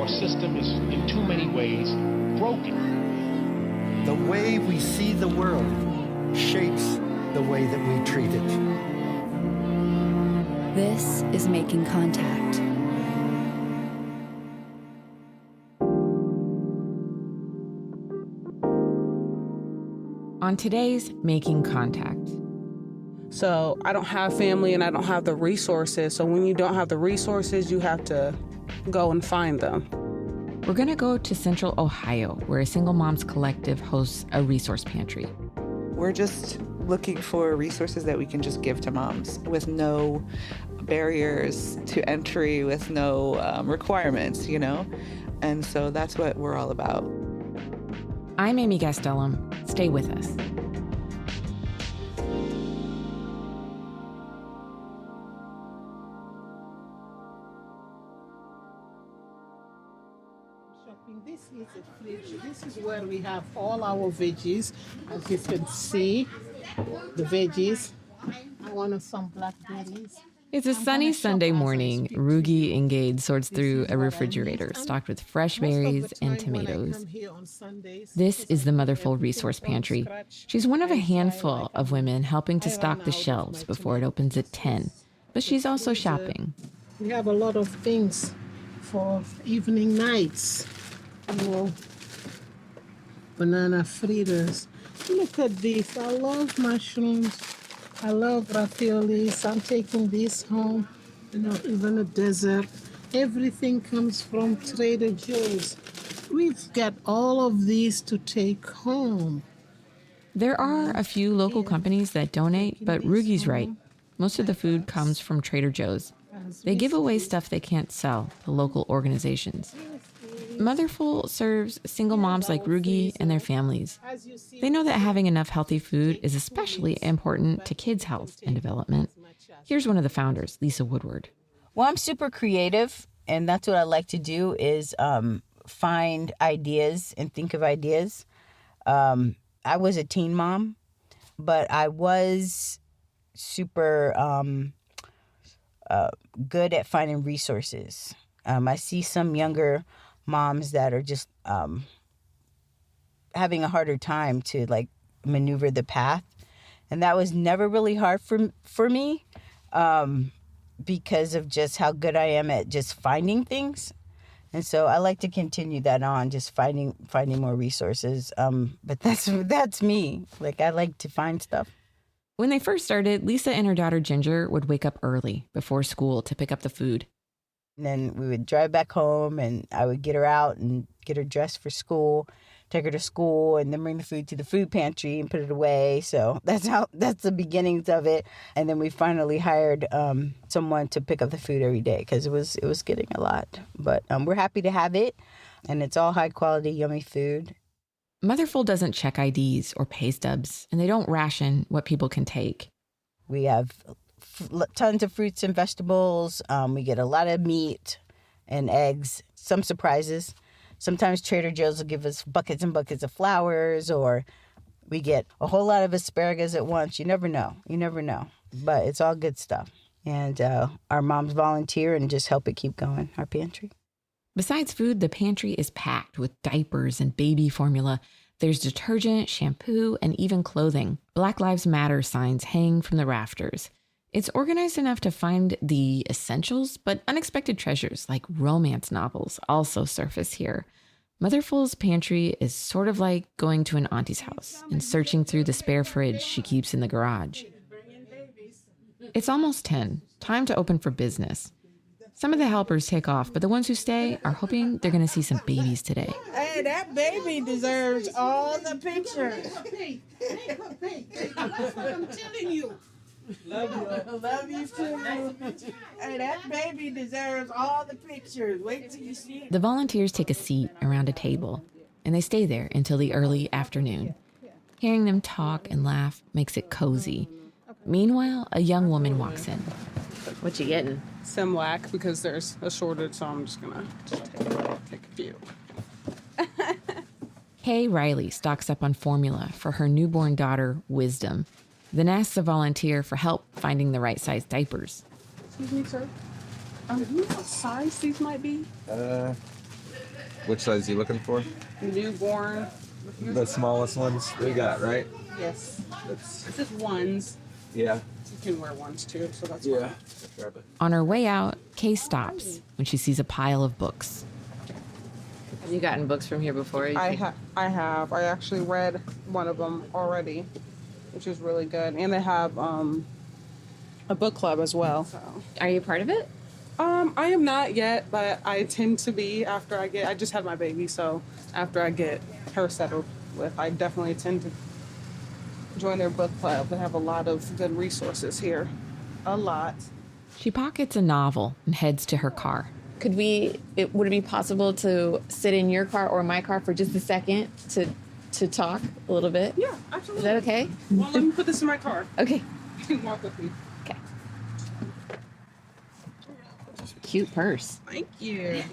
our system is in too many ways broken. The way we see the world shapes the way that we treat it. This is Making Contact. On today's Making Contact. So I don't have family and I don't have the resources. So when you don't have the resources, you have to go and find them. We're going to go to Central Ohio, where a Single Moms Collective hosts a resource pantry. We're just looking for resources that we can just give to moms with no barriers to entry, with no requirements, you know? And so that's what we're all about. I'm Amy Gastelum. Stay with us. This is a fridge. This is where we have all our veggies. As you can see, the veggies. I wanted some blackberries. It's a sunny Sunday morning. Rugi Ingade sorts through a refrigerator stocked with fresh berries and tomatoes. This is the Motherful Resource Pantry. She's one of a handful of women helping to stock the shelves before it opens at 10. But she's also shopping. We have a lot of things for evening nights. You know, banana fritters. Look at this. I love mushrooms. I love raviolis. I'm taking this home. You know, even a dessert. Everything comes from Trader Joe's. We've got all of these to take home. There are a few local companies that donate, but Rugi's right. Most of the food comes from Trader Joe's. They give away stuff they can't sell to local organizations. Motherful serves single moms like Rugi and their families. They know that having enough healthy food is especially important to kids' health and development. Here's one of the founders, Lisa Woodward. Well, I'm super creative, and that's what I like to do is find ideas and think of ideas. I was a teen mom, but I was super good at finding resources. I see some younger moms that are just having a harder time to like maneuver the path, and that was never really hard for me because of just how good I am at just finding things. And so I like to continue that on, just finding more resources. But that's me. Like, I like to find stuff. When they first started, Lisa and her daughter Ginger would wake up early before school to pick up the food. And then we would drive back home, and I would get her out and get her dressed for school, take her to school, and then bring the food to the food pantry and put it away. So that's the beginnings of it. And then we finally hired someone to pick up the food every day because it was getting a lot. But we're happy to have it, and it's all high quality, yummy food. Motherful doesn't check IDs or pay stubs, and they don't ration what people can take. We have tons of fruits and vegetables. We get a lot of meat and eggs, some surprises. Sometimes Trader Joe's will give us buckets and buckets of flowers, or we get a whole lot of asparagus at once. You never know. But it's all good stuff. And our moms volunteer and just help it keep going, our pantry. Besides food, the pantry is packed with diapers and baby formula. There's detergent, shampoo, and even clothing. Black Lives Matter signs hang from the rafters. It's organized enough to find the essentials, but unexpected treasures like romance novels also surface here. Motherful's pantry is sort of like going to an auntie's house and searching through the spare fridge she keeps in the garage. It's almost 10, time to open for business. Some of the helpers take off, but the ones who stay are hoping they're going to see some babies today. Hey, that baby deserves all the pictures. That's what I'm telling you. Love you. Love you too. Hey, that baby deserves all the pictures. Wait till you see it. The volunteers take a seat around a table, and they stay there until the early afternoon. Hearing them talk and laugh makes it cozy. Meanwhile, a young woman walks in. What you getting? Similac, because there's a shortage, so I'm just gonna take a few. Kay Riley stocks up on formula for her newborn daughter, Wisdom, then asks a volunteer for help finding the right size diapers. Excuse me, sir. Do you know what size these might be? Which size are you looking for? Newborn. The smallest ones we got, right? Yes. This is ones. Yeah. You can wear ones too, so that's Yeah. fine. On her way out, Kay stops when she sees a pile of books. Have you gotten books from here before? I have. I actually read one of them already, which is really good. And they have a book club as well. So. Are you part of it? I am not yet, but I tend to be after I just had my baby, so after I get her settled with, I definitely tend to join their book club. They have a lot of good resources here. A lot. She pockets a novel and heads to her car. Would it be possible to sit in your car or my car for just a second to talk a little bit? Yeah, absolutely. Is that okay? Well, let me put this in my car. Okay. You can walk with me. Okay. Cute purse. Thank you.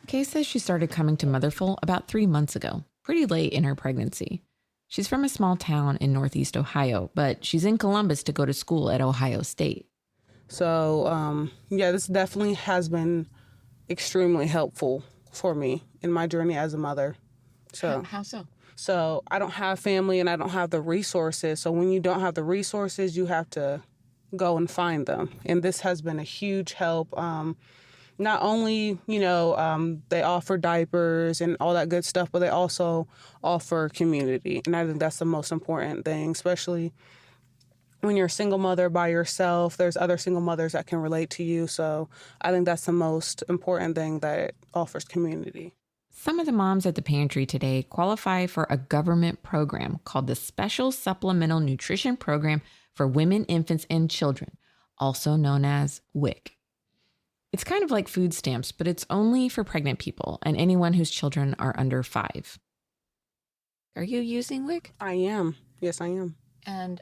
Kay says she started coming to Motherful about 3 months ago, pretty late in her pregnancy. She's from a small town in Northeast Ohio, but she's in Columbus to go to school at Ohio State. So, this definitely has been extremely helpful for me in my journey as a mother. So, How so? So I don't have family and I don't have the resources. So when you don't have the resources, you have to go and find them. And this has been a huge help. Not only, they offer diapers and all that good stuff, but they also offer community. And I think that's the most important thing, especially when you're a single mother by yourself. There's other single mothers that can relate to you. So I think that's the most important thing, that it offers community. Some of the moms at the pantry today qualify for a government program called the Special Supplemental Nutrition Program for Women, Infants, and Children, also known as WIC. It's kind of like food stamps, but it's only for pregnant people and anyone whose children are under 5. Are you using WIC? I am. Yes, I am. And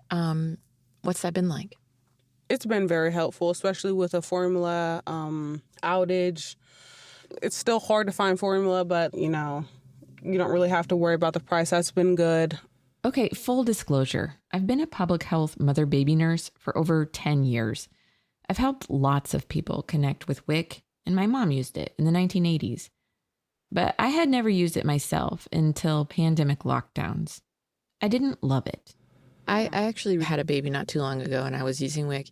what's that been like? It's been very helpful, especially with a formula outage. It's still hard to find formula, but, you don't really have to worry about the price. That's been good. Okay, full disclosure. I've been a public health mother-baby nurse for over 10 years. I've helped lots of people connect with WIC, and my mom used it in the 1980s. But I had never used it myself until pandemic lockdowns. I didn't love it. I actually had a baby not too long ago, and I was using WIC.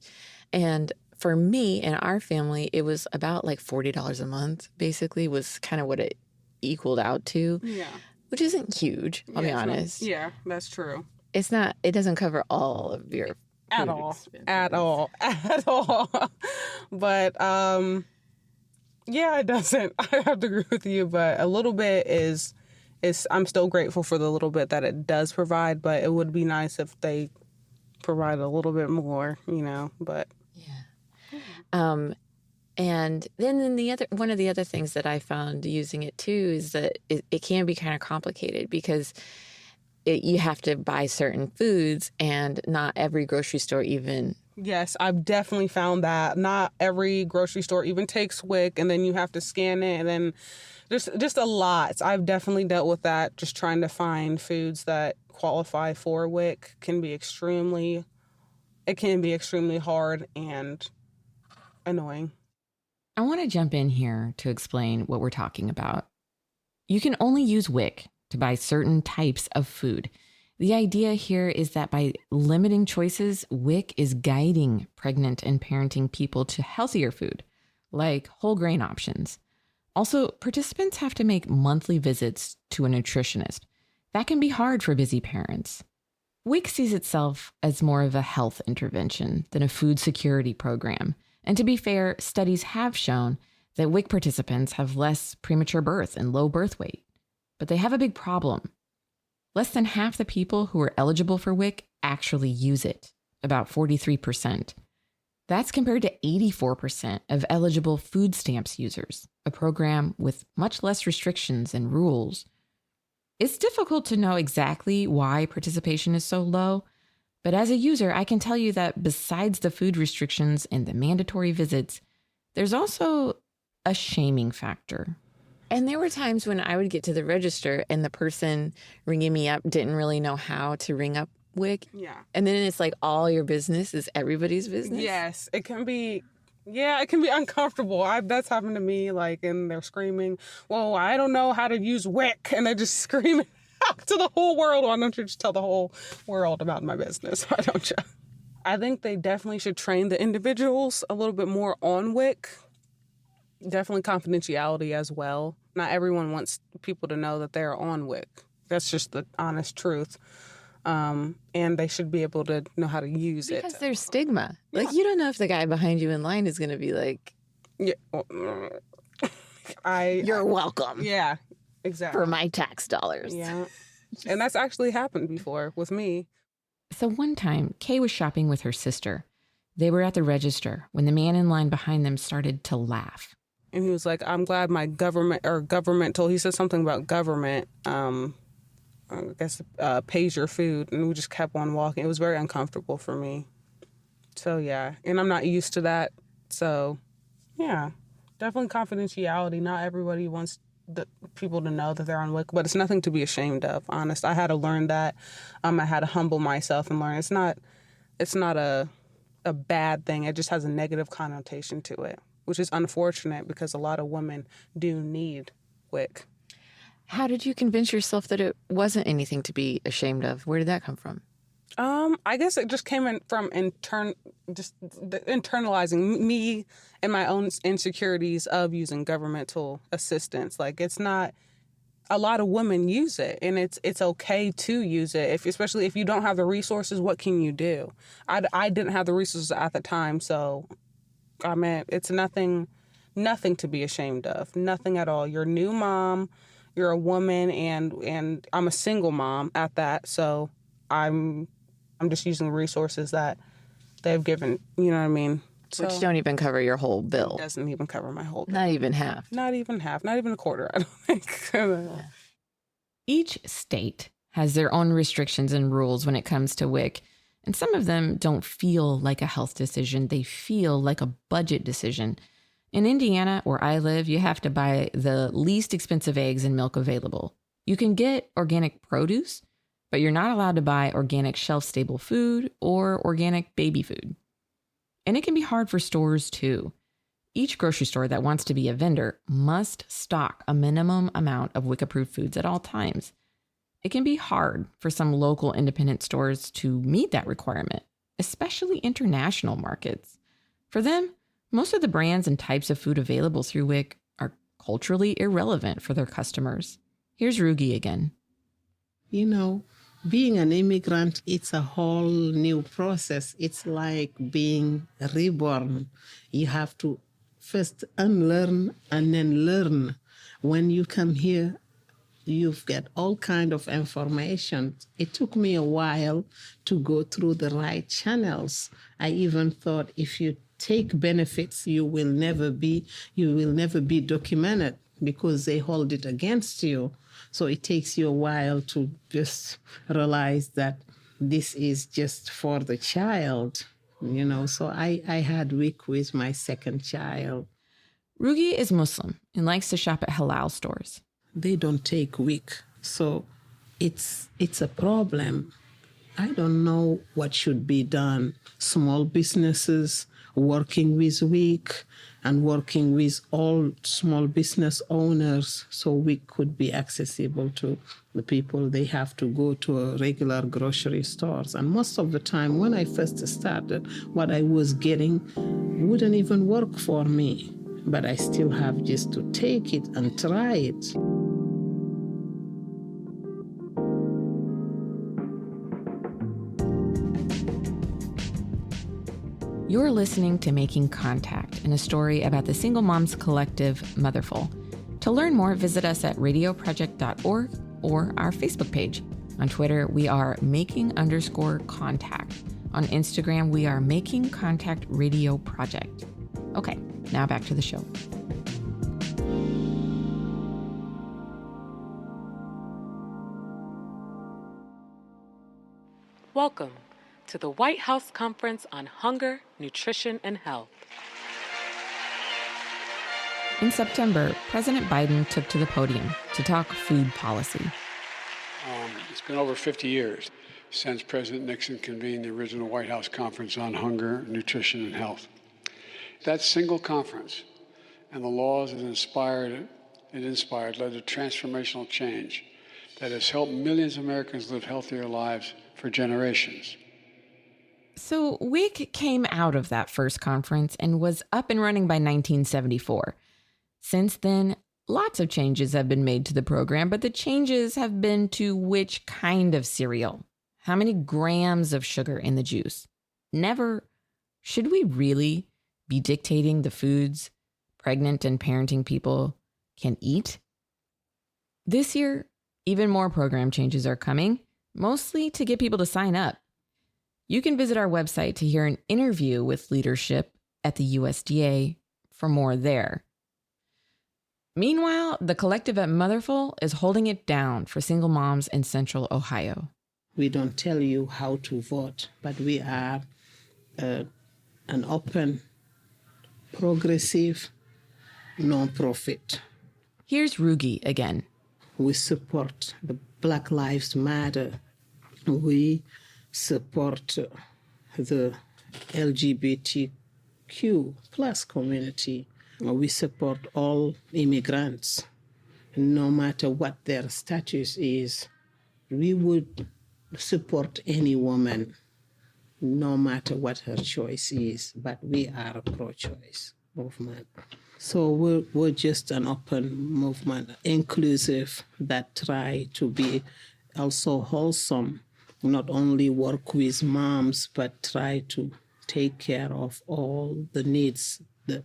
And for me and our family, it was about like $40 a month, basically, was kind of what it equaled out to. Yeah. Which isn't huge, I'll be honest. Yeah, that's true. It doesn't cover all of your At all. But, it doesn't. I have to agree with you, but a little bit is I'm still grateful for the little bit that it does provide, but it would be nice if they provide a little bit more, but. Yeah. And then one of the other things that I found using it too is that it can be kind of complicated because you have to buy certain foods and not every grocery store even. Yes, I've definitely found that. Not every grocery store even takes WIC, and then you have to scan it, and then just a lot. I've definitely dealt with that. Just trying to find foods that qualify for WIC can be extremely hard and annoying. I want to jump in here to explain what we're talking about. You can only use WIC to buy certain types of food. The idea here is that by limiting choices, WIC is guiding pregnant and parenting people to healthier food, like whole grain options. Also, participants have to make monthly visits to a nutritionist. That can be hard for busy parents. WIC sees itself as more of a health intervention than a food security program. And to be fair, studies have shown that WIC participants have less premature birth and low birth weight. But they have a big problem. Less than half the people who are eligible for WIC actually use it, about 43%. That's compared to 84% of eligible food stamps users, a program with much less restrictions and rules. It's difficult to know exactly why participation is so low, but as a user, I can tell you that besides the food restrictions and the mandatory visits, there's also a shaming factor. And there were times when I would get to the register and the person ringing me up didn't really know how to ring up WIC. Yeah. And then it's like all your business is everybody's business. Yes, it can be Yeah, it can be uncomfortable. That's happened to me, like, and they're screaming, well, I don't know how to use WIC, and they're just screaming out to the whole world. Why don't you just tell the whole world about my business? Why don't you? I think they definitely should train the individuals a little bit more on WIC. Definitely confidentiality as well. Not everyone wants people to know that they're on WIC. That's just the honest truth. And they should be able to know how to use it. Because there's stigma. Like, you don't know if the guy behind you in line is going to be like, yeah, you're welcome. Yeah, exactly. For my tax dollars. Yeah. And that's actually happened before with me. So one time, Kay was shopping with her sister. They were at the register when the man in line behind them started to laugh. And he was like, I'm glad my governmental, he said something about government, I guess, pays your food. And we just kept on walking. It was very uncomfortable for me. So, yeah. And I'm not used to that. So, yeah, definitely confidentiality. Not everybody wants the people to know that they're on WIC, but it's nothing to be ashamed of, honest. I had to learn that. I had to humble myself and learn it's not a bad thing. It just has a negative connotation to it, which is unfortunate because a lot of women do need WIC. How did you convince yourself that it wasn't anything to be ashamed of? Where did that come from? I guess it just came in from internalizing me and my own insecurities of using governmental assistance. Like, it's not, a lot of women use it, and it's okay to use it. Especially if you don't have the resources, what can you do? I didn't have the resources at the time, so I mean, it's nothing to be ashamed of. Nothing at all. You're a new mom. You're a woman, and I'm a single mom at that. So I'm just using the resources that they've given. You know what I mean? So, which don't even cover your whole bill. It doesn't even cover my whole bill. Not even half. Not even half. Not even a quarter, I don't think. Each state has their own restrictions and rules when it comes to WIC, and some of them don't feel like a health decision. They feel like a budget decision. In Indiana, where I live, you have to buy the least expensive eggs and milk available. You can get organic produce, but you're not allowed to buy organic shelf-stable food or organic baby food. And it can be hard for stores, too. Each grocery store that wants to be a vendor must stock a minimum amount of WIC-approved foods at all times. It can be hard for some local independent stores to meet that requirement, especially international markets. For them, most of the brands and types of food available through WIC are culturally irrelevant for their customers. Here's Rugi again. You know, being an immigrant, it's a whole new process. It's like being reborn. You have to first unlearn and then learn. When you come here, you've got all kind of information. It took me a while to go through the right channels. I even thought if you take benefits, you will never be documented because they hold it against you. So it takes you a while to just realize that this is just for the child, you know. So I had WIC with my second child. Rugi is Muslim and likes to shop at halal stores. They don't take WIC, so it's a problem. I don't know what should be done. Small businesses working with WIC and working with all small business owners so WIC could be accessible to the people. They have to go to a regular grocery stores. And most of the time when I first started, what I was getting wouldn't even work for me. But I still have just to take it and try it. You're listening to Making Contact, and a story about the Single Moms Collective Motherful. To learn more, visit us at radioproject.org or our Facebook page. On Twitter, we are making_contact. On Instagram, we are Making Contact Radio Project. Okay, now back to the show. Welcome to the White House Conference on Hunger, Nutrition, and Health. In September, President Biden took to the podium to talk food policy. It's been over 50 years since President Nixon convened the original White House Conference on Hunger, Nutrition, and Health. That single conference and the laws it inspired led to transformational change that has helped millions of Americans live healthier lives for generations. So WIC came out of that first conference and was up and running by 1974. Since then, lots of changes have been made to the program, but the changes have been to which kind of cereal, how many grams of sugar in the juice. Never, should we really be dictating the foods pregnant and parenting people can eat? This year, even more program changes are coming, mostly to get people to sign up. You can visit our website to hear an interview with leadership at the USDA for more there. Meanwhile, the collective at Motherful is holding it down for single moms in Central Ohio. We don't tell you how to vote, but we are an open, progressive, non-profit. Here's Rugi again. We support the Black Lives Matter. We support the LGBTQ plus community. We support all immigrants, no matter what their status is. We would support any woman, no matter what her choice is, but we are a pro-choice movement. So we're just an open movement, inclusive, that try to be also wholesome, not only work with moms, but try to take care of all the needs that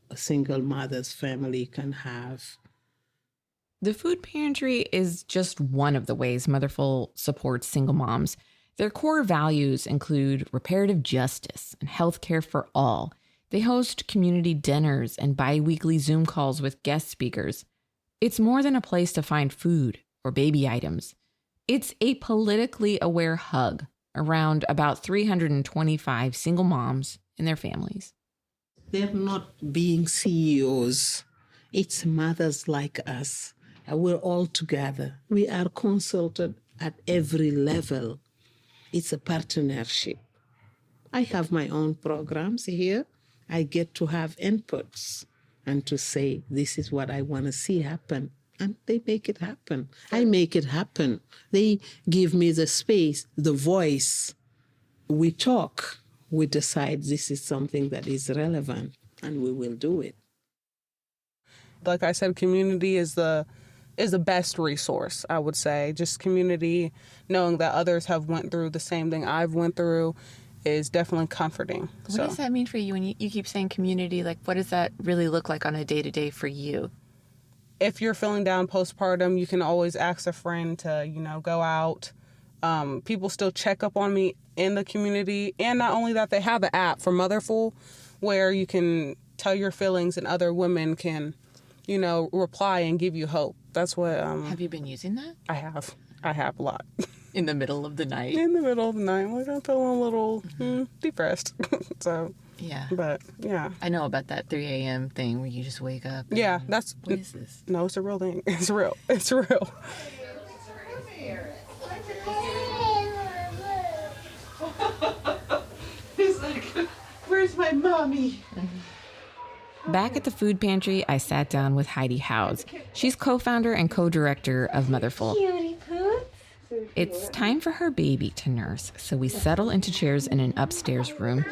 a single mother's family can have. The food pantry is just one of the ways Motherful supports single moms. Their core values include reparative justice and healthcare for all. They host community dinners and bi-weekly Zoom calls with guest speakers. It's more than a place to find food or baby items. It's a politically aware hug around about 325 single moms and their families. They're not being CEOs. It's mothers like us. We're all together. We are consulted at every level. It's a partnership. I have my own programs here. I get to have inputs and to say, this is what I want to see happen. And they make it happen. I make it happen. They give me the space, the voice. We talk. We decide this is something that is relevant, and we will do it. Like I said, community is the best resource, I would say. Just community, knowing that others have went through the same thing I've went through, is definitely comforting. What does that mean for you when you keep saying community? Like, what does that really look like on a day-to-day for you? If you're feeling down postpartum, you can always ask a friend to, go out. People still check up on me in the community. And not only that, they have an app for Motherful where you can tell your feelings and other women can, reply and give you hope. That's what... Have you been using that? I have. I have a lot. In the middle of the night? In the middle of the night. Like, I'm feeling a little depressed. So... Yeah. But, yeah. I know about that 3 a.m. thing where you just wake up. Yeah, that's... What is this? No, it's a real thing. It's real. It's real. He's like, where's my mommy? Back at the food pantry, I sat down with Heidi Howes. She's co-founder and co-director of Motherful. It's time for her baby to nurse, so we settle into chairs in an upstairs room.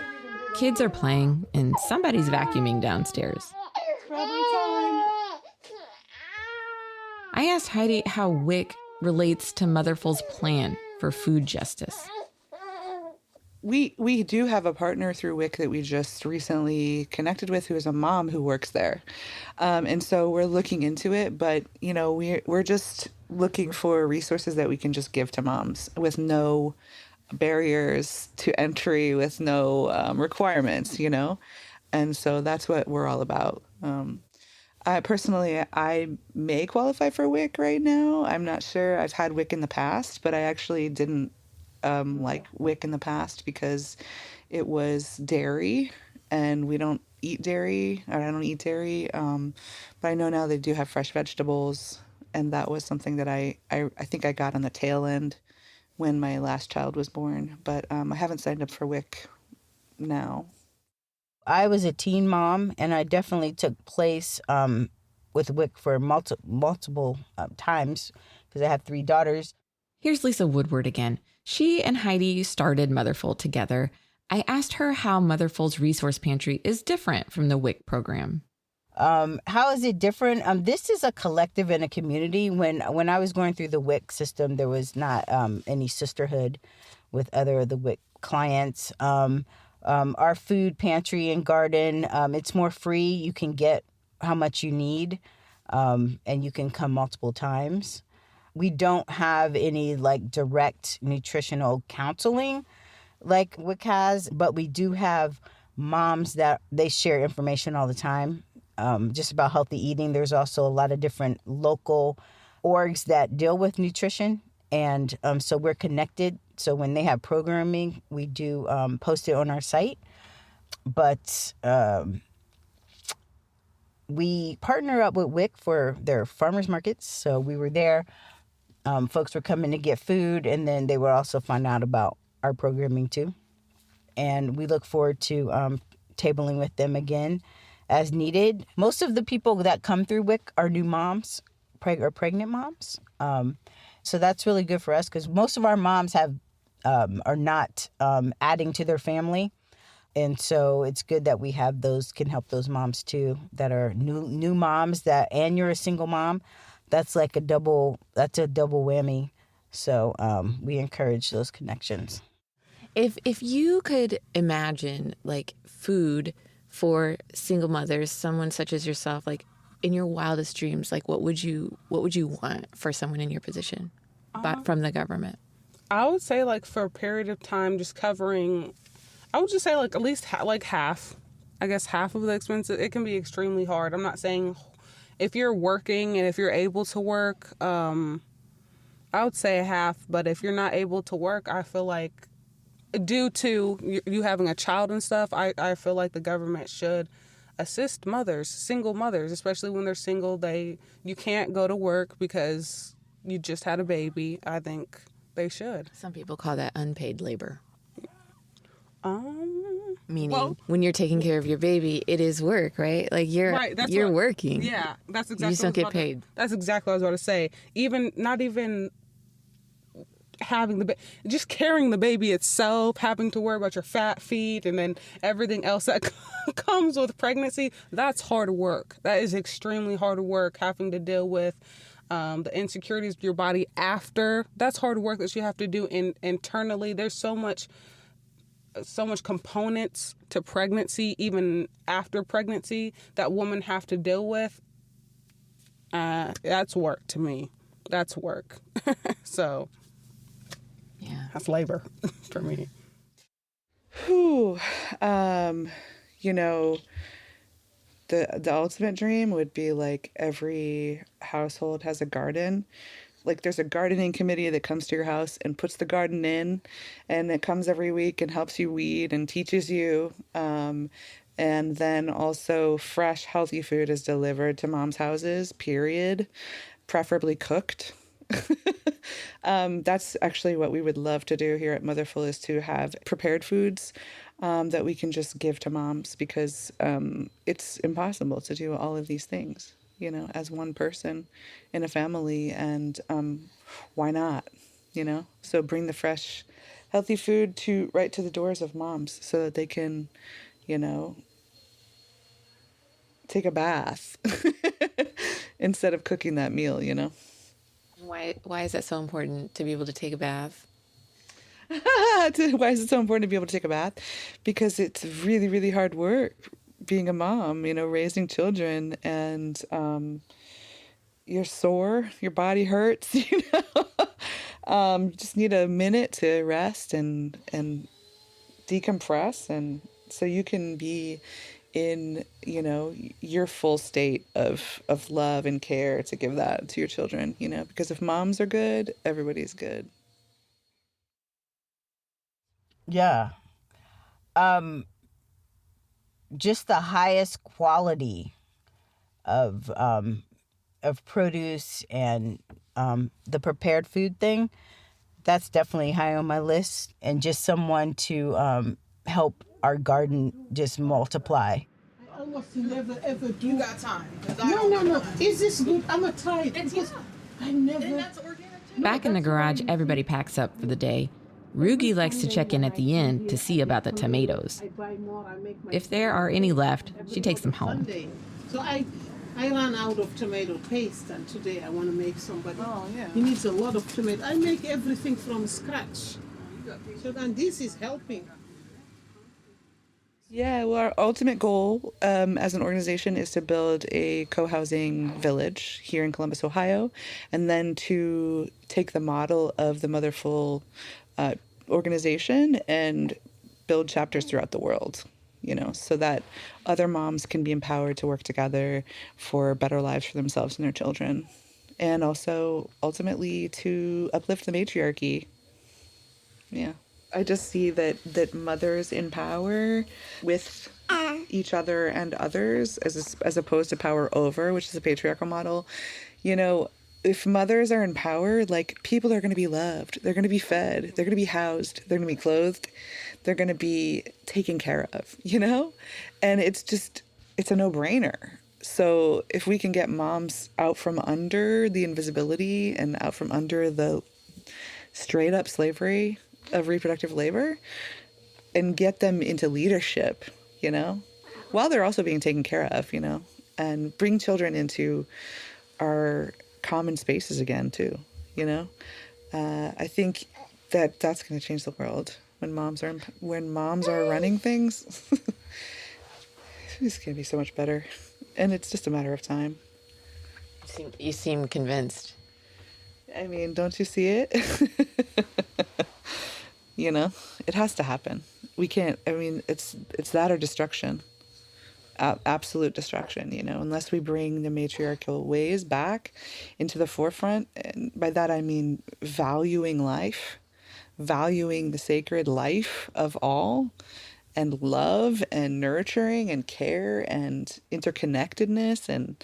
Kids are playing, and somebody's vacuuming downstairs. I asked Heidi how WIC relates to Motherful's plan for food justice. We do have a partner through WIC that we just recently connected with, who is a mom who works there. And so we're looking into it, but, we're just looking for resources that we can just give to moms with no barriers to entry, with no requirements, And so that's what we're all about. I may qualify for WIC right now. I'm not sure. I've had WIC in the past, but I actually didn't like WIC in the past because it was dairy, and we don't eat dairy, or I don't eat dairy. But I know now they do have fresh vegetables, and that was something that I think I got on the tail end when my last child was born. But I haven't signed up for WIC now. I was a teen mom, and I definitely took place with WIC for multiple times because I have 3 daughters. Here's Lisa Woodward again. She and Heidi started Motherfold together. I asked her how Motherfold's resource pantry is different from the WIC program. How is it different? This is a collective and a community. When I was going through the WIC system, there was not any sisterhood with other of the WIC clients. Our food pantry and garden, it's more free. You can get how much you need, and you can come multiple times. We don't have any like direct nutritional counseling like WIC has, but we do have moms that they share information all the time, just about healthy eating. There's also a lot of different local orgs that deal with nutrition, and so we're connected. So when they have programming, we do post it on our site. But we partner up with WIC for their farmers markets. So we were there. Folks were coming to get food, and then they would also find out about our programming too. And we look forward to tabling with them again as needed. Most of the people that come through WIC are new moms, or pregnant moms. So that's really good for us because most of our moms are not adding to their family. And so it's good that we have those, can help those moms too, that are new moms, and you're a single mom. That's like a double whammy. So we encourage those connections. If you could imagine like food for single mothers, someone such as yourself, like in your wildest dreams, like what would you want for someone in your position, but from the government? I would say like for a period of time, just covering, I would just say like at least half, I guess half of the expenses. It can be extremely hard. I'm not saying if you're working and if you're able to work, I would say half. But if you're not able to work, I feel like due to you having a child and stuff, I feel like the government should assist mothers, single mothers, especially when they're single. You can't go to work because you just had a baby. I think they should. Some people call that unpaid labor. Meaning when you're taking care of your baby, it is work, right? Like you're working. Yeah, that's exactly. You just don't get paid. That's exactly what I was about to say. Not even having just carrying the baby itself, having to worry about your fat feet, and then everything else that comes with pregnancy. That's hard work. That is extremely hard work. Having to deal with the insecurities of your body after. That's hard work that you have to do internally. There's so much components to pregnancy, even after pregnancy, that women have to deal with. That's work to me. That's work. So, yeah, that's labor for me. Whew. The ultimate dream would be like every household has a garden. Like there's a gardening committee that comes to your house and puts the garden in, and it comes every week and helps you weed and teaches you. And then also fresh, healthy food is delivered to moms' houses, period, preferably cooked. That's actually what we would love to do here at Motherful, is to have prepared foods that we can just give to moms, because it's impossible to do all of these things, as one person in a family. And why not, So bring the fresh, healthy food right to the doors of moms so that they can, take a bath instead of cooking that meal, Why is that so important to be able to take a bath? Why is it so important to be able to take a bath? Because it's really, really hard work being a mom, raising children, and you're sore, your body hurts, you just need a minute to rest and decompress, and so you can be in, your full state of love and care to give that to your children, because if moms are good, everybody's good. Yeah. Just the highest quality of produce and the prepared food thing, that's definitely high on my list. And just someone to help our garden just multiply. I almost never ever do. You got time. No. Is this good? I'm a try it because I never. Back in the garage, everybody packs up for the day. Rugi likes to check in at the end to see about the tomatoes. I buy more. I make my. If there are any left, she takes them home. Sunday. So I ran out of tomato paste, and today I want to make somebody. Oh, yeah. He needs a lot of tomato. I make everything from scratch. So then this is helping. Yeah, well, our ultimate goal as an organization is to build a co-housing village here in Columbus, Ohio, and then to take the model of the Motherful organization and build chapters throughout the world, so that other moms can be empowered to work together for better lives for themselves and their children, and also ultimately to uplift the matriarchy. Yeah. I just see that mothers in power with each other and others as opposed to power over, which is a patriarchal model. If mothers are in power, like, people are going to be loved. They're going to be fed. They're going to be housed. They're going to be clothed. They're going to be taken care of, And it's a no-brainer. So if we can get moms out from under the invisibility and out from under the straight up slavery of reproductive labor and get them into leadership, while they're also being taken care of, and bring children into our common spaces again too, I think that's going to change the world when moms are running things. It's going to be so much better, and it's just a matter of time. You seem convinced. I mean, don't you see it? It has to happen. We can't, it's that or destruction. Absolute destruction, unless we bring the matriarchal ways back into the forefront. And by that, I mean valuing life, valuing the sacred life of all, and love and nurturing and care and interconnectedness and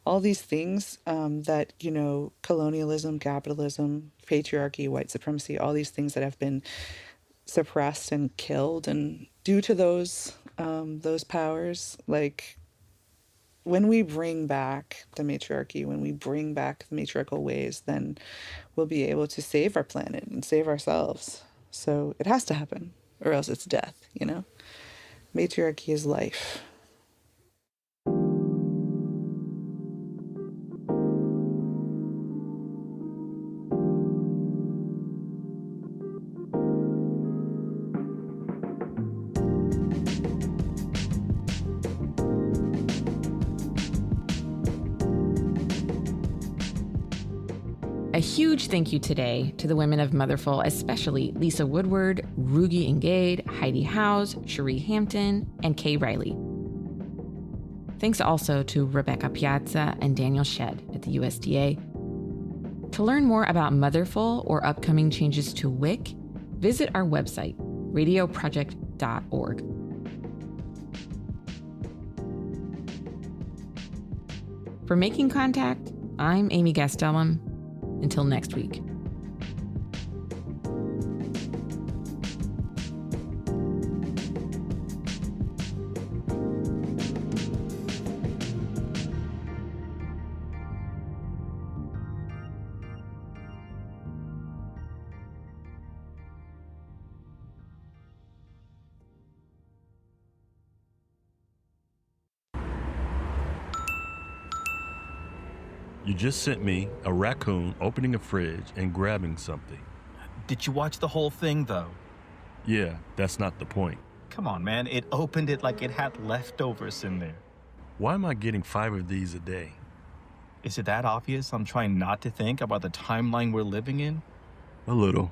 all these things that, colonialism, capitalism, patriarchy, white supremacy, all these things that have been suppressed and killed. And due to those powers, like, when we bring back the matriarchy, when we bring back the matriarchal ways, then we'll be able to save our planet and save ourselves. So it has to happen, or else it's death, Matriarchy is life. A huge thank you today to the women of Motherful, especially Lisa Woodward, Rugi Engade, Heidi Howes, Cherie Hampton, and Kay Riley. Thanks also to Rebecca Piazza and Daniel Shedd at the USDA. To learn more about Motherful or upcoming changes to WIC, visit our website, radioproject.org. For Making Contact, I'm Amy Gastelum. Until next week. You just sent me a raccoon opening a fridge and grabbing something. Did you watch the whole thing, though? Yeah, that's not the point. Come on, man. It opened it like it had leftovers in there. Why am I getting 5 of these a day? Is it that obvious I'm trying not to think about the timeline we're living in? A little.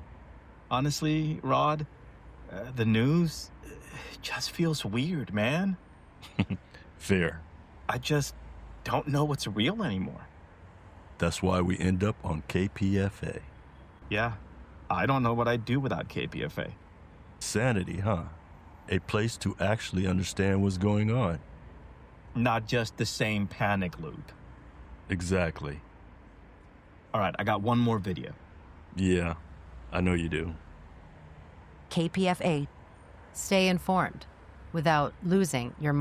Honestly, Rod, the news just feels weird, man. Fair. I just don't know what's real anymore. That's why we end up on KPFA. Yeah, I don't know what I'd do without KPFA. Sanity, huh? A place to actually understand what's going on. Not just the same panic loop. Exactly. All right, I got one more video. Yeah, I know you do. KPFA. Stay informed. without losing your mind.